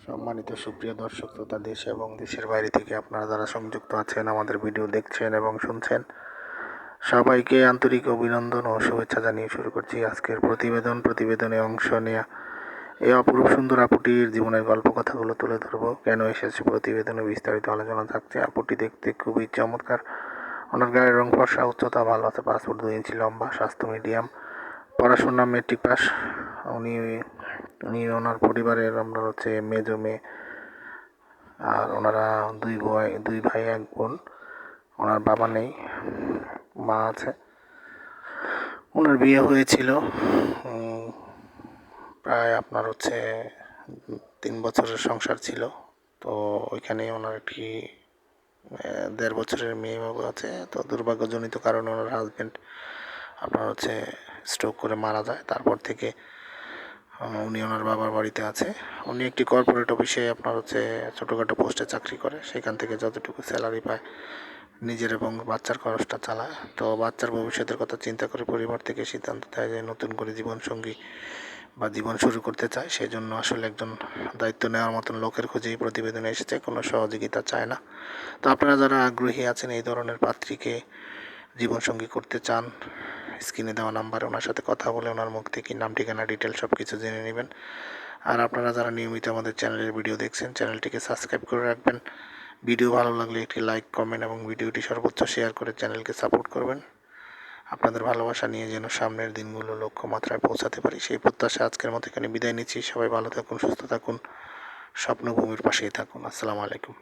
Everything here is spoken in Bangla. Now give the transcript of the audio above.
সম্মানিত সুপ্রিয় দর্শক শ্রোতা, দেশ এবং দেশের বাইরে থেকে আপনারা যারা সংযুক্ত আছেন, আমাদের ভিডিও দেখছেন এবং শুনছেন, সবাইকে আন্তরিক অভিনন্দন ও শুভেচ্ছা জানিয়ে শুরু করছি আজকের প্রতিবেদনে অংশ নেওয়া এই অপরূপ সুন্দর আপুটির জীবনের গল্প কথাগুলো তুলে ধরবো। কেন এসেছে প্রতিবেদনে বিস্তারিত আলোচনা থাকছে। আপুটি দেখতে খুবই চমৎকার। ওনার গায়ের রং ফর্সা, উচ্চতা ভালো আছে, 5 ফুট 2 ইঞ্চি লম্বা, স্বাস্থ্য মিডিয়াম, পড়াশোনা মেট্রিক পাস। উনি উনি ওনার পরিবারের আমরা হচ্ছে মেজো মেয়ে, আর ওনারা দুই ভাই এক বোন। ওনার বাবা নেই, মা আছে। ওনার বিয়ে হয়েছিল প্রায় আপনার হচ্ছে 3 বছরের সংসার ছিল। তো ওইখানে ওনার একটি 1.5 বছরের মেয়ে বাবু আছে। তো দুর্ভাগ্যজনিত কারণে ওনার হাজব্যান্ড আপনার হচ্ছে স্ট্রোক করে মারা যায়। তারপর থেকে উনি ওনার বাবার বাড়িতে আছে। উনি একটি কর্পোরেট অফিসে আপনার হচ্ছে ছোটোখাটো পোস্টে চাকরি করে। সেখান থেকে যতটুকু স্যালারি পায় নিজের এবং বাচ্চার খরচটা চালায়। তো বাচ্চার ভবিষ্যতের কথা চিন্তা করে পরিবার থেকে সিদ্ধান্ত দেয় যে নতুন করে জীবনসঙ্গী বা জীবন শুরু করতে চায়। সেই জন্য আসলে একজন দায়িত্ব নেওয়ার মতন লোকের খোঁজেই প্রতিবেদনে এসেছে, কোনো সহযোগিতা চায় না। তো আপনারা যারা আগ্রহী আছেন এই ধরনের পাত্রীকে জীবনসঙ্গী করতে চান, স্ক্রিনে দেওয়া নাম্বারে ওনার সাথে কথা বলে ওনার মুখ থেকে নাম, ঠিকানা, ডিটেল সব কিছু জেনে নেবেন। আর আপনারা যারা নিয়মিত আমাদের চ্যানেলের ভিডিও দেখছেন, চ্যানেলটিকে সাবস্ক্রাইব করে রাখবেন। ভিডিও ভালো লাগলে একটি লাইক, কমেন্ট এবং ভিডিওটি সর্বোচ্চ শেয়ার করে চ্যানেলকে সাপোর্ট করবেন। আপনাদের ভালোবাসা নিয়ে যেন সামনের দিনগুলো লক্ষ্যমাত্রায় পৌঁছাতে পারি, সেই প্রত্যাশা আজকের মতো এখানে বিদায় নিচ্ছি। সবাই ভালো থাকুন, সুস্থ থাকুন, স্বপ্নভূমির পাশেই থাকুন। আসসালামু আলাইকুম।